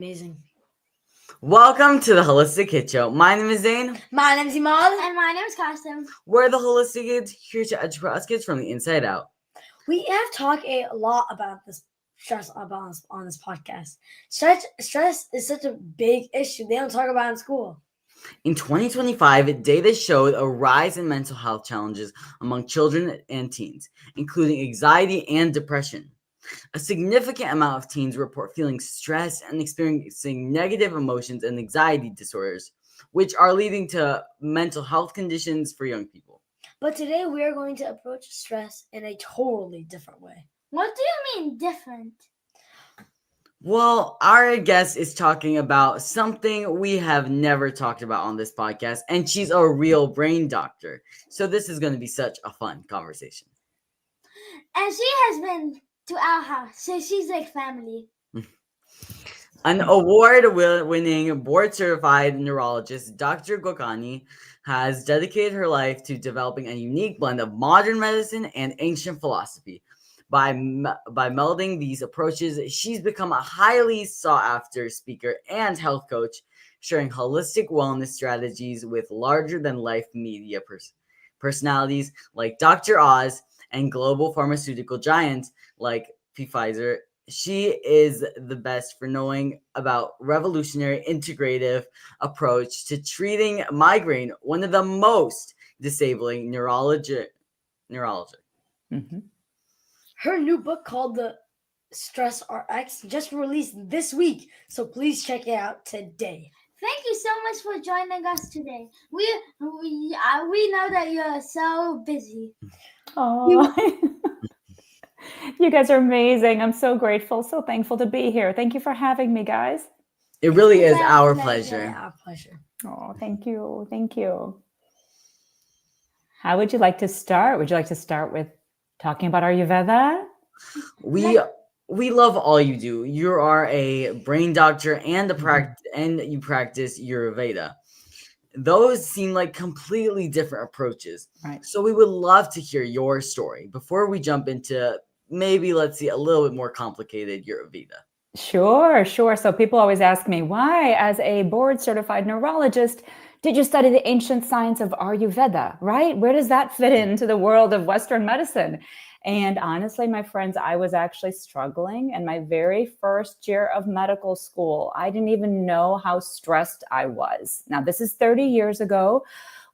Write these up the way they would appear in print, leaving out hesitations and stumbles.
Amazing. Welcome to the Holistic Kid Show. My name is Zane. My name's Iman. And my name is Kassim. We're the Holistic Kids, here to educate us kids from the inside out. We have talked a lot about this stress on this podcast. Stress is such a big issue. They don't talk about it in school. In 2025, data showed a rise in mental health challenges among children and teens, including anxiety and depression. A significant amount of teens report feeling stress and experiencing negative emotions and anxiety disorders, which are leading to mental health conditions for young people. But today we are going to approach stress in a totally different way. What do you mean different? Well, our guest is talking about something we have never talked about on this podcast, and she's a real brain doctor. So this is going to be such a fun conversation. And she has been to our house, so she's like family. An award-winning, board-certified neurologist, Dr. Gokani, has dedicated her life to developing a unique blend of modern medicine and ancient philosophy. By melding these approaches, she's become a highly sought-after speaker and health coach, sharing holistic wellness strategies with larger-than-life media personalities like Dr. Oz and global pharmaceutical giants like Pfizer. She is the best for knowing about revolutionary integrative approach to treating migraine, one of the most disabling neurologic. Mm-hmm. Her new book called The Stress RX just released this week, so please check it out today. Thank you so much for joining us today. We know that you're so busy. Oh, you guys are amazing. I'm so grateful, so thankful to be here. Thank you for having me, guys. It really is our pleasure. Yeah, our pleasure. Oh, thank you. Thank you. How would you like to start? Would you like to start with talking about Ayurveda? We love all you do. You are a brain doctor and and you practice Ayurveda. Those seem like completely different approaches. Right. So we would love to hear your story before we jump into maybe, let's see, a little bit more complicated Ayurveda. Sure. So people always ask me, why, as a board-certified neurologist, did you study the ancient science of Ayurveda, right? Where does that fit into the world of Western medicine? And honestly, my friends, I was actually struggling in my very first year of medical school. I didn't even know how stressed I was. Now, this is 30 years ago.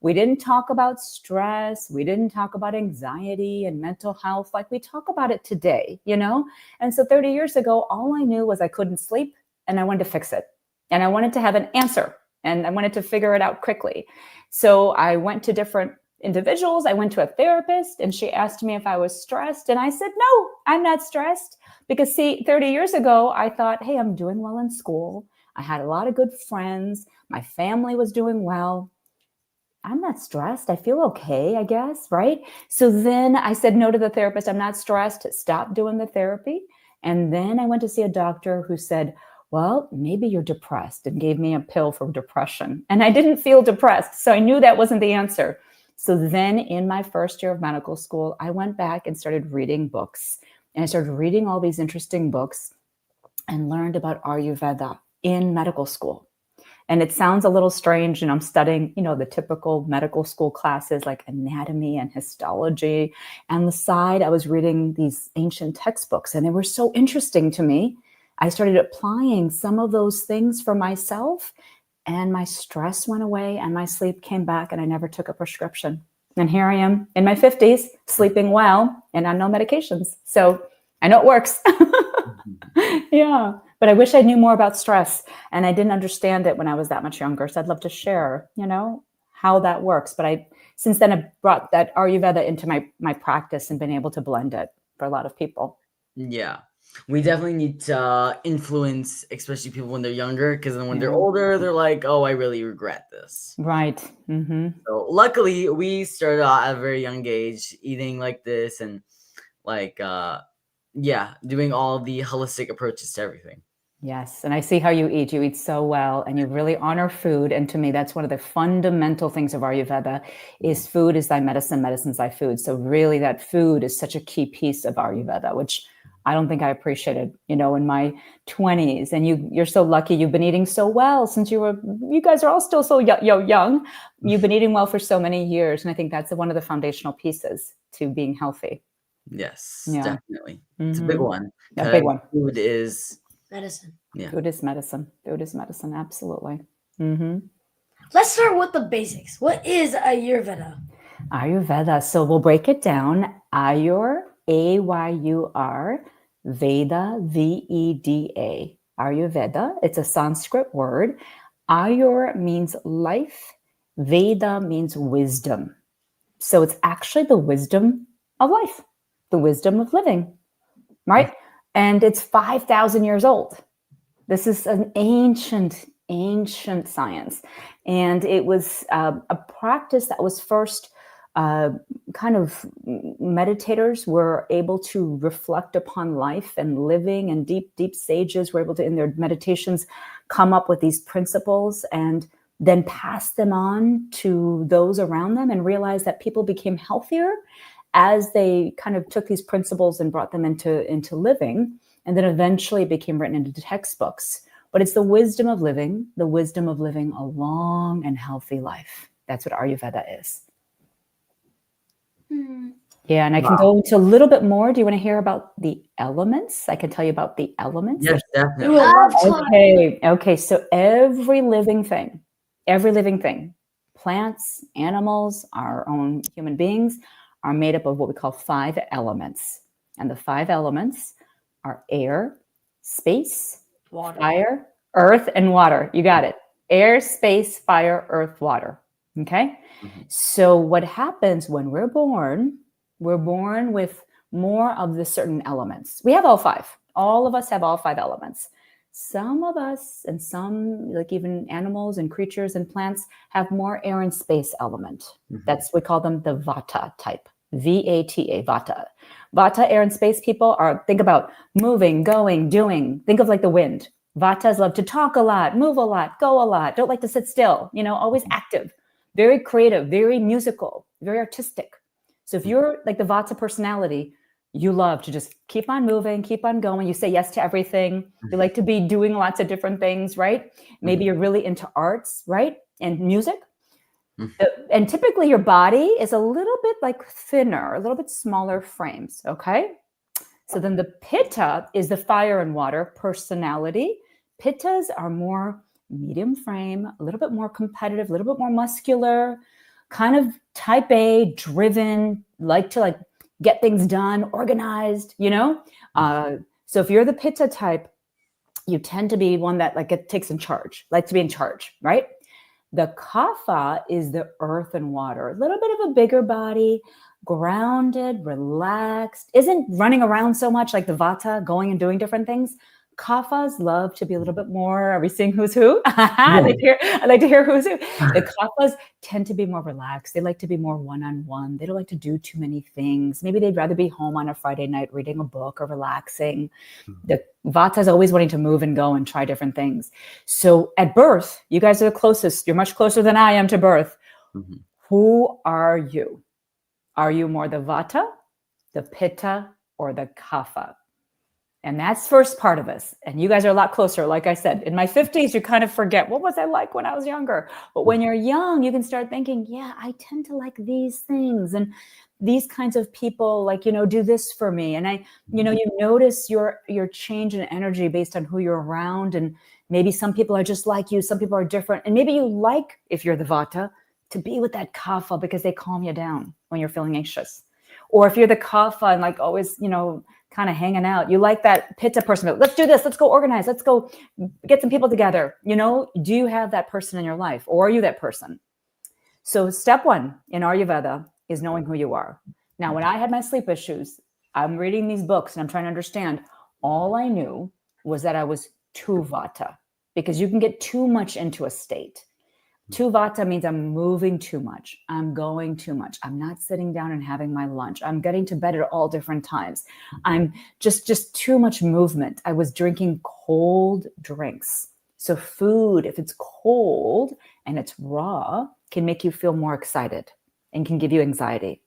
We didn't talk about stress. We didn't talk about anxiety and mental health like we talk about it today, you know? And so 30 years ago, all I knew was I couldn't sleep and I wanted to fix it. And I wanted to have an answer and I wanted to figure it out quickly. So I went to different individuals. I went to a therapist and she asked me if I was stressed. And I said, no, I'm not stressed. Because see, 30 years ago, I thought, hey, I'm doing well in school. I had a lot of good friends. My family was doing well. I'm not stressed. I feel okay, I guess, right? So then I said no to the therapist. I'm not stressed. Stop doing the therapy. And then I went to see a doctor who said, well, maybe you're depressed, and gave me a pill for depression. And I didn't feel depressed. So I knew that wasn't the answer. So then in my first year of medical school, I went back and started reading books. And I started reading all these interesting books and learned about Ayurveda in medical school. And it sounds a little strange, I'm studying, the typical medical school classes like anatomy and histology. And on the side, I was reading these ancient textbooks and they were so interesting to me. I started applying some of those things for myself and my stress went away and my sleep came back and I never took a prescription. And here I am in my 50s, sleeping well and on no medications. So I know it works. Yeah. But I wish I knew more about stress and I didn't understand it when I was that much younger. So I'd love to share, how that works. But since then I brought that Ayurveda into my practice and been able to blend it for a lot of people. Yeah. We definitely need to influence, especially people when they're younger, because then when they're older, they're like, oh, I really regret this. Right. Mm-hmm. So luckily, we started out at a very young age eating like this and doing all the holistic approaches to everything. Yes. And I see how you eat. You eat so well and you really honor food. And to me, that's one of the fundamental things of Ayurveda is food is thy medicine, medicine's thy food. So really that food is such a key piece of Ayurveda, which I don't think I appreciated, in my 20s. And you're so lucky. You've been eating so well since you guys are all still so young. You've been eating well for so many years. And I think that's one of the foundational pieces to being healthy. Yes, Yeah. definitely. It's a big one. A big one. Food is medicine. Yeah. Food is medicine. Food is medicine. Absolutely. Mm-hmm. Let's start with the basics. What is Ayurveda? Ayurveda. So we'll break it down. Ayur, A-Y-U-R, Veda, V-E-D-A. Ayurveda. It's a Sanskrit word. Ayur means life. Veda means wisdom. So it's actually the wisdom of life, the wisdom of living, right? And it's 5,000 years old. This is an ancient science. And it was a practice that was first kind of meditators were able to reflect upon life and living, and deep sages were able to, in their meditations, come up with these principles and then pass them on to those around them, and realize that people became healthier as they kind of took these principles and brought them into living, and then eventually became written into textbooks. But it's the wisdom of living a long and healthy life. That's what Ayurveda is. Yeah, and I can go into a little bit more. Do you want to hear about the elements? I can tell you about the elements. Yes, definitely. Okay. So every living thing, plants, animals, our own human beings, are made up of what we call 5 elements. And the 5 elements are air, space, water, fire, earth, and water. You got it. Air, space, fire, earth, water. Okay. So what happens when we're born with more of the certain elements. We have all 5. All of us have all 5 elements. Some of us, and some, like even animals and creatures and plants, have more air and space element. We call them the Vata type. V-A-T-A, Vata. Vata, air and space people think about moving, going, doing. Think of like the wind. Vatas love to talk a lot, move a lot, go a lot, don't like to sit still, always active, very creative, very musical, very artistic. So if you're like the Vata personality, you love to just keep on moving, keep on going. You say yes to everything. You like to be doing lots of different things, right? Maybe you're really into arts, right? And music. And typically your body is a little bit like thinner, a little bit smaller frames, okay? So then the Pitta is the fire and water personality. Pittas are more medium frame, a little bit more competitive, a little bit more muscular, kind of type A, driven, like to get things done, organized, So if you're the Pitta type, you tend to be one that takes in charge, likes to be in charge, right? The Kapha is the earth and water, a little bit of a bigger body, grounded, relaxed, isn't running around so much like the Vata, going and doing different things. Kaphas love to be a little bit more. Are we seeing who's who? I like to hear who's who. The Kaphas tend to be more relaxed. They like to be more one-on-one. They don't like to do too many things. Maybe they'd rather be home on a Friday night reading a book or relaxing. The Vata is always wanting to move and go and try different things. So at birth, you guys are the closest. You're much closer than I am to birth. Who are you? Are you more the Vata, the Pitta, or the Kapha? And that's first part of us. And you guys are a lot closer. Like I said, in my 50s, you kind of forget, what was I like when I was younger? But when you're young, you can start thinking, yeah, I tend to like these things. And these kinds of people do this for me. And you notice your change in energy based on who you're around. And maybe some people are just like you. Some people are different. And maybe you like, if you're the Vata, to be with that Kapha because they calm you down when you're feeling anxious. Or if you're the Kapha and always, kind of hanging out, you like that Pitta person. Let's do this. Let's go organize. Let's go get some people together. Do you have that person in your life, or are you that person? So step 1 in Ayurveda is knowing who you are. Now, when I had my sleep issues, I'm reading these books and I'm trying to understand. All I knew was that I was too Vata, because you can get too much into a state. Too Vata means I'm moving too much. I'm going too much. I'm not sitting down and having my lunch. I'm getting to bed at all different times. I'm just too much movement. I was drinking cold drinks. So food, if it's cold and it's raw, can make you feel more excited and can give you anxiety.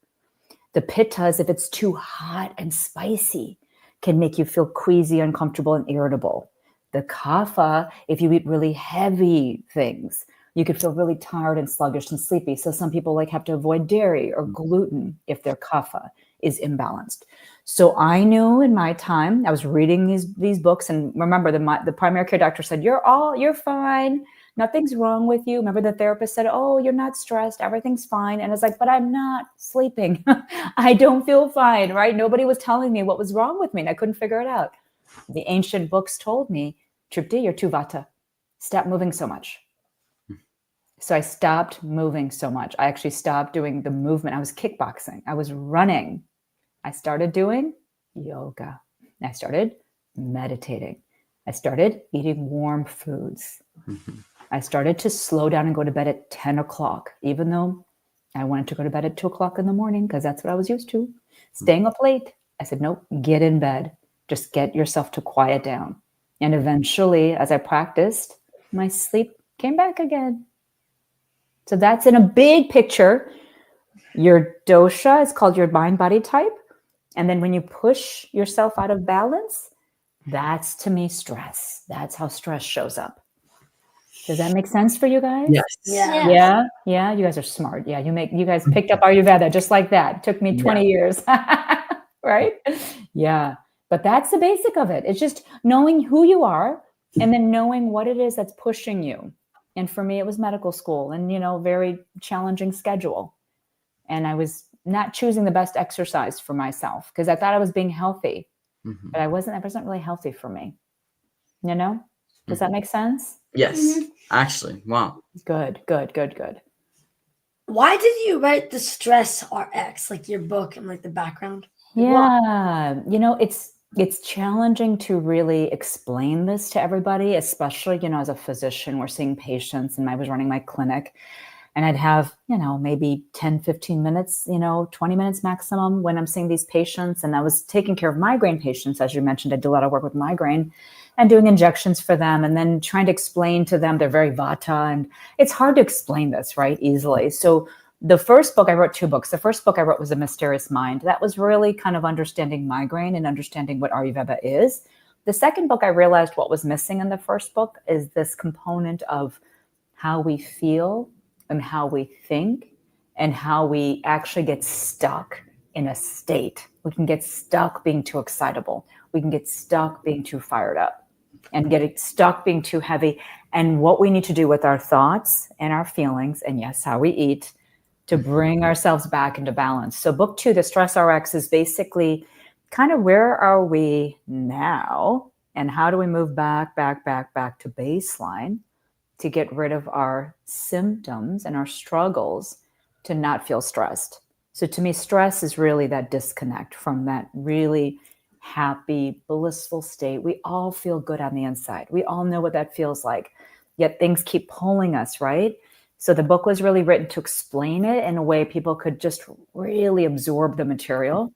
The Pittas, if it's too hot and spicy, can make you feel queasy, uncomfortable, and irritable. The kapha, if you eat really heavy things, you could feel really tired and sluggish and sleepy. So some people like have to avoid dairy or gluten if their kapha is imbalanced. So I knew in my time, I was reading these books, and remember the primary care doctor said, you're fine. Nothing's wrong with you. Remember the therapist said, oh, you're not stressed. Everything's fine. And I was like, but I'm not sleeping. I don't feel fine, right? Nobody was telling me what was wrong with me, and I couldn't figure it out. The ancient books told me, Trupti, you're too vata. Stop moving so much. So I stopped moving so much. I actually stopped doing the movement. I was kickboxing. I was running. I started doing yoga. I started meditating. I started eating warm foods. I started to slow down and go to bed at 10 o'clock, even though I wanted to go to bed at 2 o'clock in the morning because that's what I was used to. Staying up late. I said, nope, get in bed. Just get yourself to quiet down. And eventually, as I practiced, my sleep came back again. So that's in a big picture. Your dosha is called your mind-body type. And then when you push yourself out of balance, that's, to me, stress. That's how stress shows up. Does that make sense for you guys? Yes. Yeah. You guys are smart. Yeah, you guys picked up Ayurveda just like that. It took me 20 years, right? Yeah, but that's the basic of it. It's just knowing who you are and then knowing what it is that's pushing you. And for me, it was medical school and, very challenging schedule. And I was not choosing the best exercise for myself because I thought I was being healthy, but I wasn't really healthy for me. Does that make sense? Yes, actually. Wow. Good. Why did you write the Stress RX, like your book and like the background? Yeah, it's challenging to really explain this to everybody, especially, as a physician, we're seeing patients and I was running my clinic and I'd have, maybe 10, 15 minutes, 20 minutes maximum when I'm seeing these patients. And I was taking care of migraine patients. As you mentioned, I do a lot of work with migraine and doing injections for them and then trying to explain to them they're very vata. And it's hard to explain this, right, easily. So the first book, I wrote 2 books. The first book I wrote was A Mysterious Mind. That was really kind of understanding migraine and understanding what Ayurveda is. The second book, I realized what was missing in the first book is this component of how we feel and how we think and how we actually get stuck in a state. We can get stuck being too excitable. We can get stuck being too fired up and get stuck being too heavy. And what we need to do with our thoughts and our feelings, and yes, how we eat, to bring ourselves back into balance. So book 2, The Stress RX, is basically kind of where are we now and how do we move back to baseline to get rid of our symptoms and our struggles to not feel stressed. So to me, stress is really that disconnect from that really happy, blissful state. We all feel good on the inside. We all know what that feels like, yet things keep pulling us, right? So the book was really written to explain it in a way people could just really absorb the material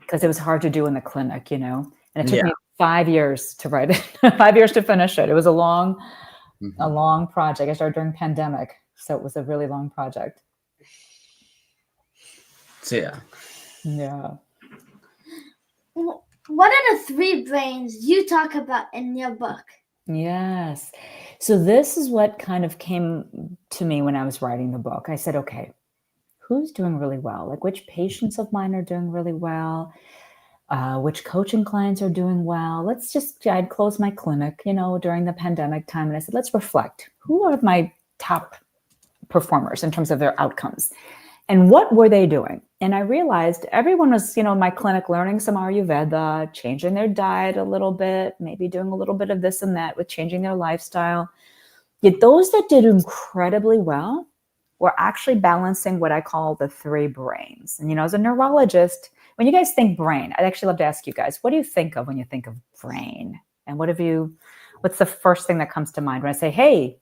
because it was hard to do in the clinic, and it took me 5 years to write it, 5 years to finish it. It was a long project. I started during pandemic, so it was a really long project. So yeah. What are the 3 brains you talk about in your book? Yes. So this is what kind of came to me when I was writing the book. I said, okay, who's doing really well? Like which patients of mine are doing really well? Which coaching clients are doing well? I'd closed my clinic, during the pandemic time. And I said, let's reflect. Who are my top performers in terms of their outcomes? And what were they doing? And I realized everyone was, in my clinic learning some Ayurveda, changing their diet a little bit, maybe doing a little bit of this and that with changing their lifestyle. Yet those that did incredibly well were actually balancing what I call the 3 brains. And, as a neurologist, when you guys think brain, I'd actually love to ask you guys, what do you think of when you think of brain? And what's the first thing that comes to mind when I say, hey,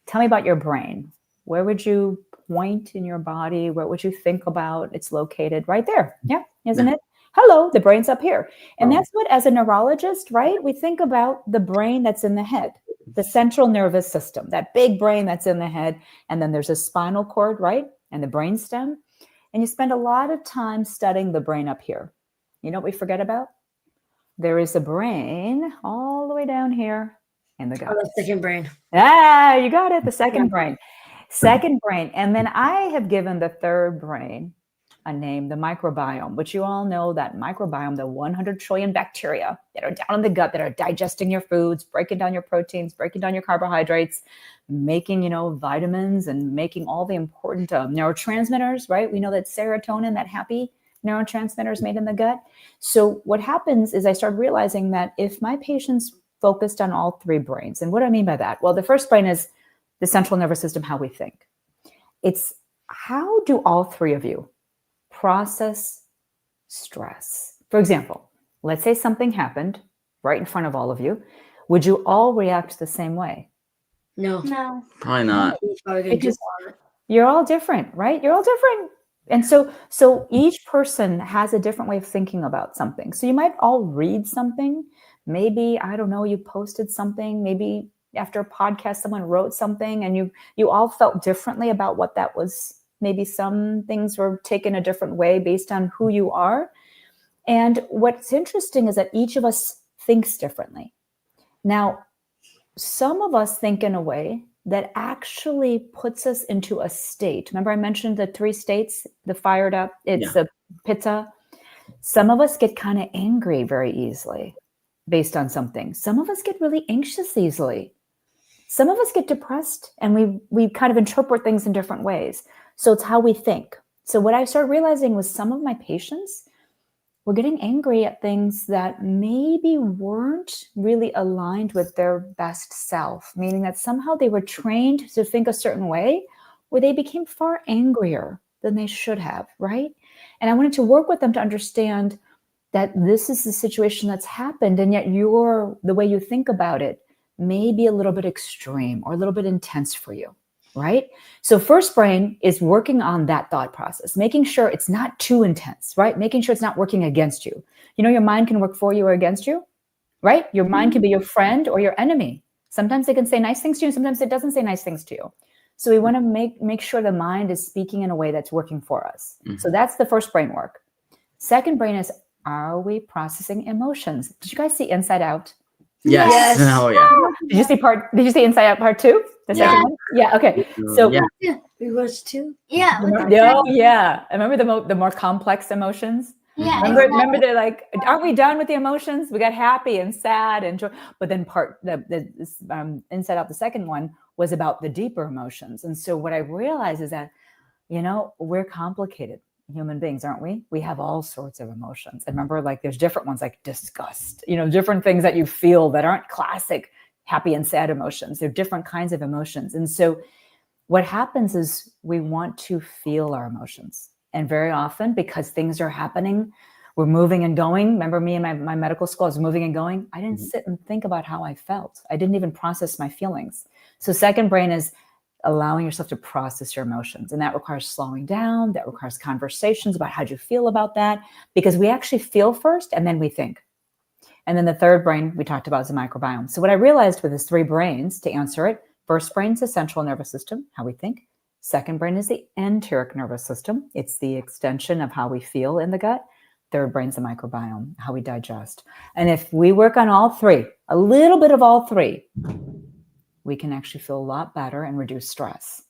tell me about your brain? Where would you point in your body? What would you think about? It's located right there. Yeah, isn't it? Hello, the brain's up here. And that's what, as a neurologist, right? We think about the brain that's in the head, the central nervous system, that big brain that's in the head. And then there's a spinal cord, right? And the brainstem. And you spend a lot of time studying the brain up here. You know what we forget about? there is a brain all the way down here in the gut. Oh, the second brain. Ah, you got it. The second brain. Second brain. And then I have given the third brain a name, the microbiome, which you all know that microbiome, the 100 trillion bacteria that are down in the gut that are digesting your foods, breaking down your proteins, breaking down your carbohydrates, making, vitamins and making all the important neurotransmitters, right? We know that serotonin, that happy neurotransmitter is made in the gut. So what happens is I started realizing that if my patients focused on all three brains, and what do I mean by that? Well, the first brain is the central nervous system, how we think. It's how do all three of you process stress? For example, let's say something happened right in front of all of you. Would you all react the same way? No. No. Probably not. Because you're all different, right? You're all different. And so each person has a different way of thinking about something. So you might all read something. Maybe, I don't know, you posted something. Maybe after a podcast, someone wrote something and you all felt differently about what that was. Maybe some things were taken a different way based on who you are. And what's interesting is that each of us thinks differently. Now, some of us think in a way that actually puts us into a state. Remember I mentioned the 3 states, the fired up, it's the pitta. Some of us get kind of angry very easily based on something. Some of us get really anxious easily. Some of us get depressed and we kind of interpret things in different ways. So it's how we think. So what I started realizing was some of my patients were getting angry at things that maybe weren't really aligned with their best self, meaning that somehow they were trained to think a certain way where they became far angrier than they should have, right? And I wanted to work with them to understand that this is the situation that's happened, and yet the way you think about it may be a little bit extreme or a little bit intense for you, right? So first brain is working on that thought process, making sure it's not too intense, right? Making sure it's not working against you. Your mind can work for you or against you, right? Your mind can be your friend or your enemy. Sometimes it can say nice things to you, sometimes it doesn't say nice things to you. So we want to make sure the mind is speaking in a way that's working for us. Mm-hmm. So that's the first brain work. Second brain is, are we processing emotions? Did you guys see Inside Out? Yes. Oh yeah. Did you see Inside Out Part 2? The second one? Yeah. Okay. So we watched 2. Yeah. Yeah. I remember the more complex emotions. Yeah. Remember they're like, aren't we done with the emotions? We got happy and sad and joy. But then Inside Out, the second one, was about the deeper emotions. And so what I realized is that, we're complicated human beings, aren't we? We have all sorts of emotions. And remember, like there's different ones like disgust, different things that you feel that aren't classic happy and sad emotions. They're different kinds of emotions. And so what happens is we want to feel our emotions. And very often, because things are happening, we're moving and going. Remember me in my medical school, I was moving and going. I didn't sit and think about how I felt. I didn't even process my feelings. So second brain is allowing yourself to process your emotions. And that requires slowing down. That requires conversations about how you feel about that, because we actually feel first and then we think. And then the third brain we talked about is the microbiome. So what I realized with his 3 brains, to answer it, first brain is the central nervous system, how we think. Second brain is the enteric nervous system. It's the extension of how we feel in the gut. Third brain is the microbiome, how we digest. And if we work on all 3, a little bit of all 3, we can actually feel a lot better and reduce stress.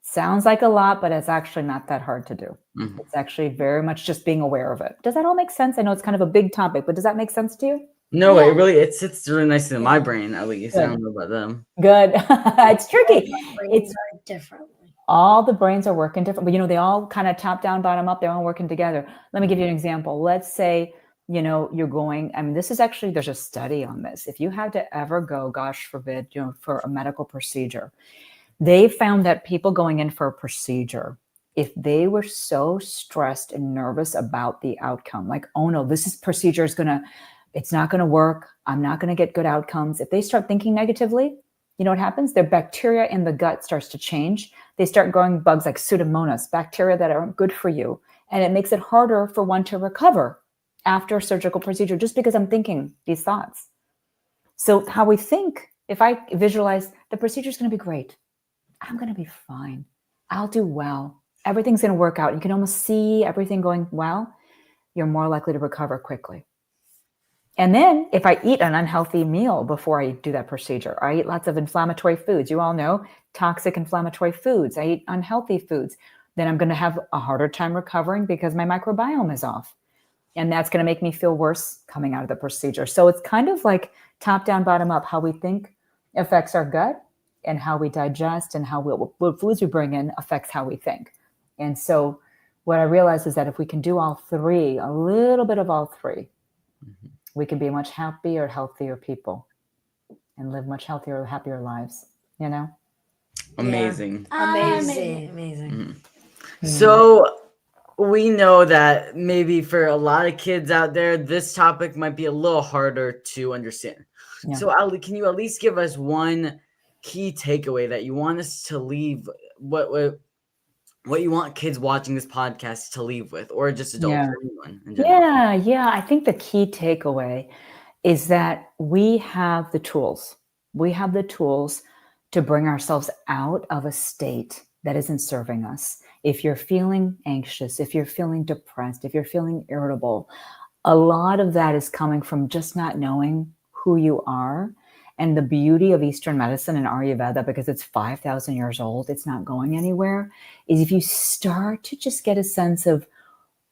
Sounds like a lot, but it's actually not that hard to do. Mm-hmm. It's actually very much just being aware of it. Does that all make sense? I know it's kind of a big topic, but does that make sense to you? No, it sits really nicely in my brain, at least. Good. I don't know about them. Good. It's tricky. It's differently. All the brains are working different, but they all kind of top down, bottom up. They're all working together. Let me give you an example. Let's say, you're going, this is actually, there's a study on this. If you had to ever go, gosh forbid, for a medical procedure, they found that people going in for a procedure, if they were so stressed and nervous about the outcome, like, oh no, this procedure it's not going to work. I'm not going to get good outcomes. If they start thinking negatively, you know what happens? Their bacteria in the gut starts to change. They start growing bugs like Pseudomonas, bacteria that aren't good for you. And it makes it harder for one to recover after a surgical procedure, just because I'm thinking these thoughts. So how we think, if I visualize the procedure is going to be great, I'm going to be fine. I'll do well. Everything's going to work out. You can almost see everything going well. You're more likely to recover quickly. And then if I eat an unhealthy meal before I do that procedure, I eat lots of inflammatory foods. You all know toxic inflammatory foods. I eat unhealthy foods. Then I'm going to have a harder time recovering because my microbiome is off. And that's going to make me feel worse coming out of the procedure. So it's kind of like top down, bottom up. How we think affects our gut, and how we digest and what foods we bring in affects how we think. And so what I realized is that if we can do all three, a little bit of all three, we can be much happier, healthier people and live much healthier, happier lives, you know? Amazing. Amazing. So we know that maybe for a lot of kids out there, this topic might be a little harder to understand. Yeah. So Ali, can you at least give us one key takeaway that you want us to leave, what you want kids watching this podcast to leave with, or just adults, or anyone in general? Yeah. I think the key takeaway is that we have the tools. We have the tools to bring ourselves out of a state that isn't serving us. If you're feeling anxious, if you're feeling depressed, if you're feeling irritable, a lot of that is coming from just not knowing who you are. And the beauty of Eastern medicine and Ayurveda, because it's 5,000 years old, it's not going anywhere, is if you start to just get a sense of,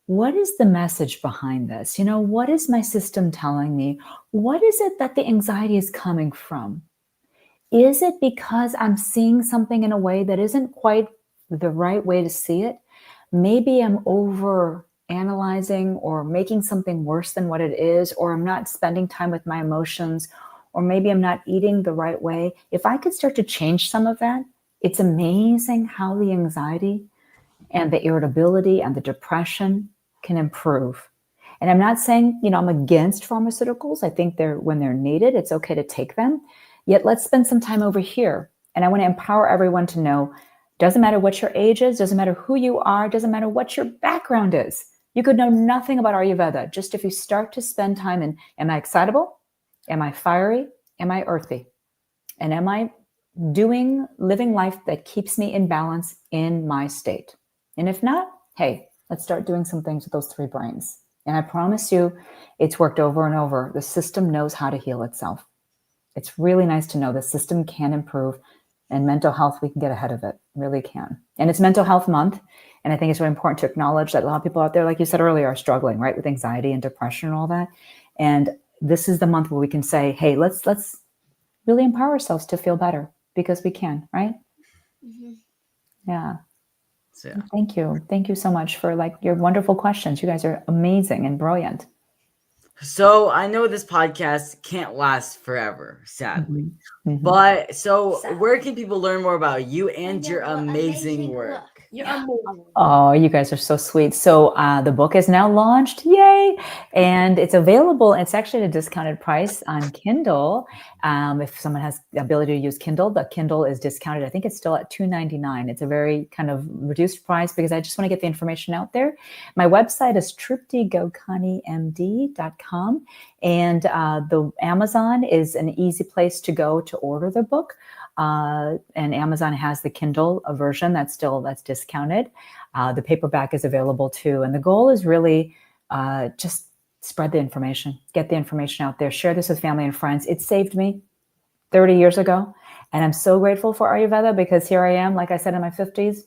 what is the message behind this? You know, what is my system telling me? What is it that the anxiety is coming from? Is it because I'm seeing something in a way that isn't quite the right way to see it? Maybe I'm over analyzing or making something worse than what it is, or I'm not spending time with my emotions, or maybe I'm not eating the right way. If I could start to change some of that, it's amazing how the anxiety and the irritability and the depression can improve. And I'm not saying, I'm against pharmaceuticals. I think when they're needed, it's okay to take them. Yet let's spend some time over here. And I want to empower everyone to know, doesn't matter what your age is, doesn't matter who you are, doesn't matter what your background is. You could know nothing about Ayurveda. Just if you start to spend time in, am I excitable? Am I fiery? Am I earthy? And am I living life that keeps me in balance in my state? And if not, hey, let's start doing some things with those three brains. And I promise you, it's worked over and over. The system knows how to heal itself. It's really nice to know the system can improve, and mental health, we can get ahead of it, really can. And it's Mental Health Month. And I think it's really important to acknowledge that a lot of people out there, like you said earlier, are struggling, right, with anxiety and depression and all that. And this is the month where we can say, hey, let's really empower ourselves to feel better, because we can, right? Yeah. So, Thank you. Thank you so much for your wonderful questions. You guys are amazing and brilliant. So I know this podcast can't last forever, sadly. But where can people learn more about you and your amazing work? Oh, you guys are so sweet. So the book is now launched. Yay. And it's available. It's actually at a discounted price on Kindle. If someone has the ability to use Kindle, the Kindle is discounted. I think it's still at $2.99. It's a very kind of reduced price because I just want to get the information out there. My website is truptigokanimd.com. And the Amazon is an easy place to go to order the book. And Amazon has the Kindle version that's discounted. The paperback is available too. And the goal is really just spread the information, get the information out there, share this with family and friends. It saved me 30 years ago. And I'm so grateful for Ayurveda, because here I am, like I said, in my 50s,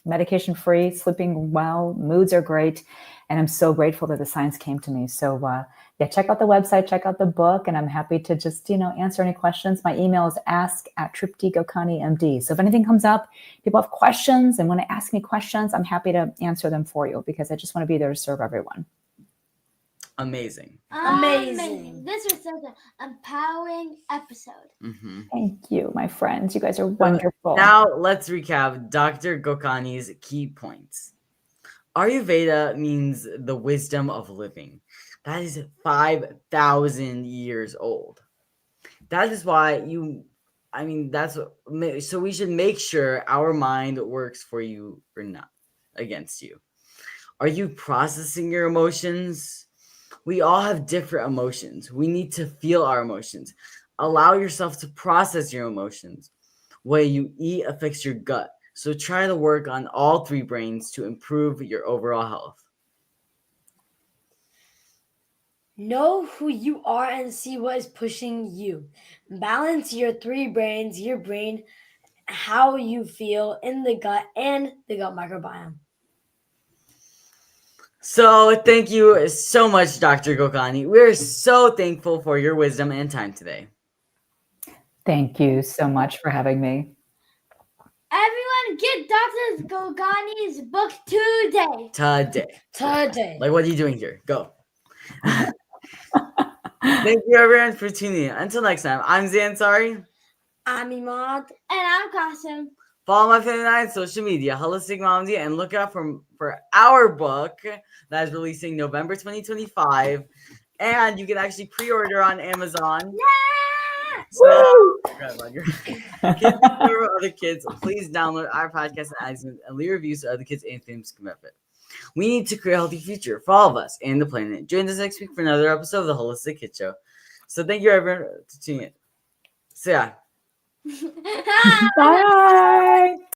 medication free, sleeping well, moods are great. And I'm so grateful that the science came to me. So check out the website, check out the book, and I'm happy to just, answer any questions. My email is ask@truptigokanimd. So if anything comes up, people have questions and want to ask me questions, I'm happy to answer them for you, because I just want to be there to serve everyone. Amazing. This was such an empowering episode. Thank you, my friends. You guys are wonderful. Now let's recap Dr. Gokani's key points. Ayurveda means the wisdom of living. That is 5,000 years old. That is why so we should make sure our mind works for you or not against you. Are you processing your emotions? We all have different emotions. We need to feel our emotions. Allow yourself to process your emotions. What you eat affects your gut. So try to work on all three brains to improve your overall health. Know who you are and see what is pushing you. Balance your three brains, your brain, how you feel in the gut, and the gut microbiome. So thank you so much, Dr. Gokani. We're so thankful for your wisdom and time today. Thank you so much for having me. Everyone get Dr. Gogani's book today. Today. Like, what are you doing here? Go. Thank you, everyone, for tuning in. Until next time, I'm Zansari. I'm Imad. And I'm Kasim. Follow my family on social media, Holistic Momsy, and look out for our book that is releasing November 2025. And you can actually pre-order on Amazon. Yeah! So, kids and other kids, please download our podcast and iTunes and leave reviews so other kids and families can benefit. We need to create a healthy future for all of us and the planet. Join us next week for another episode of the Holistic Kid Show. So thank you, everyone, for tuning in. So yeah. Bye.